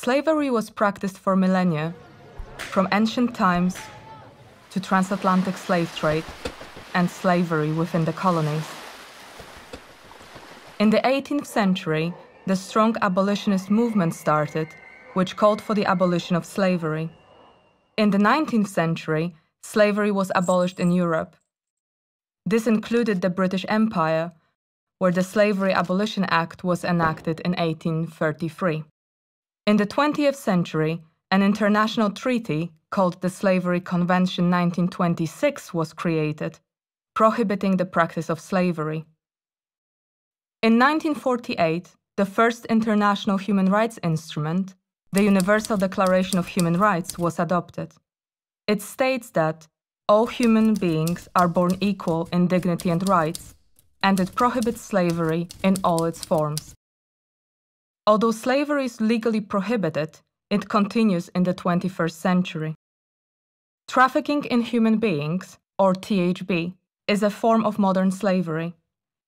Slavery was practiced for millennia, from ancient times to transatlantic slave trade and slavery within the colonies. In the 18th century, the strong abolitionist movement started, which called for the abolition of slavery. In the 19th century, slavery was abolished in Europe. This included the British Empire, where the Slavery Abolition Act was enacted in 1833. In the 20th century, an international treaty called the Slavery Convention 1926 was created, prohibiting the practice of slavery. In 1948, the first international human rights instrument, the Universal Declaration of Human Rights, was adopted. It states that all human beings are born equal in dignity and rights, and it prohibits slavery in all its forms. Although slavery is legally prohibited, it continues in the 21st century. Trafficking in human beings, or THB, is a form of modern slavery.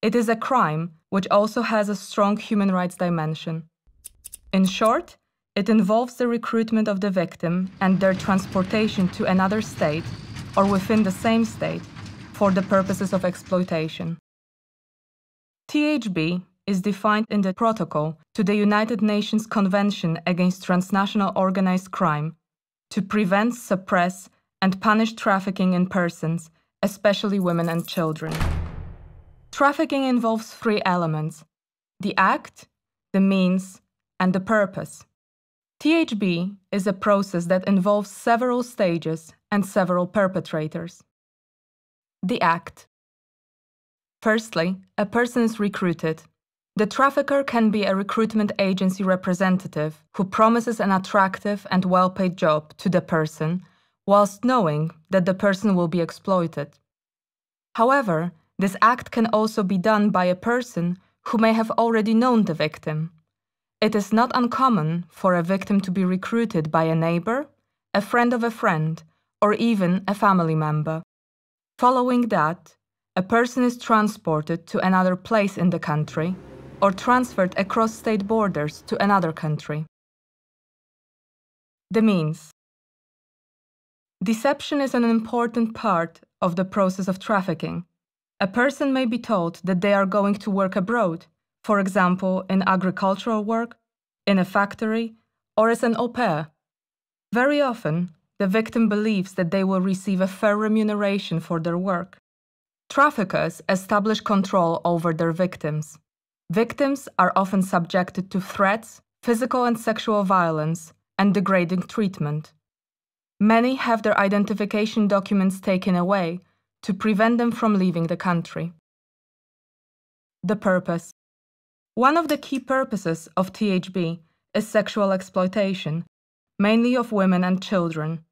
It is a crime which also has a strong human rights dimension. In short, it involves the recruitment of the victim and their transportation to another state or within the same state for the purposes of exploitation. THB is defined in the Protocol to the United Nations Convention against Transnational Organized Crime to prevent, suppress, and punish trafficking in persons, especially women and children. Trafficking involves three elements: the act, the means, and the purpose. THB is a process that involves several stages and several perpetrators. The act. Firstly, a person is recruited. The trafficker can be a recruitment agency representative who promises an attractive and well-paid job to the person, whilst knowing that the person will be exploited. However, this act can also be done by a person who may have already known the victim. It is not uncommon for a victim to be recruited by a neighbor, a friend of a friend, or even a family member. Following that, a person is transported to another place in the country or transferred across state borders to another country. The means. Deception is an important part of the process of trafficking. A person may be told that they are going to work abroad, for example, in agricultural work, in a factory, or as an au pair. Very often, the victim believes that they will receive a fair remuneration for their work. Traffickers establish control over their victims. Victims are often subjected to threats, physical and sexual violence, and degrading treatment. Many have their identification documents taken away to prevent them from leaving the country. The purpose. One of the key purposes of THB is sexual exploitation, mainly of women and children.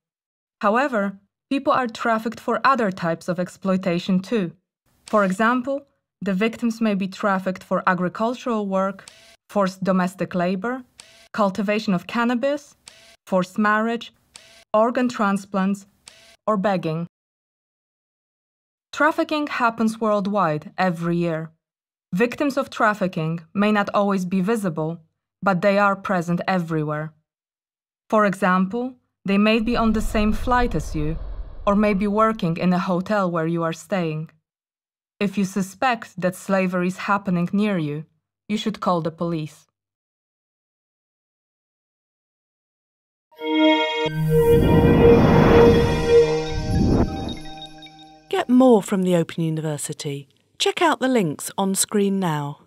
However, people are trafficked for other types of exploitation too. For example, the victims may be trafficked for agricultural work, forced domestic labor, cultivation of cannabis, forced marriage, organ transplants, or begging. Trafficking happens worldwide every year. Victims of trafficking may not always be visible, but they are present everywhere. For example, they may be on the same flight as you, or may be working in a hotel where you are staying. If you suspect that slavery is happening near you, you should call the police. Get more from the Open University. Check out the links on screen now.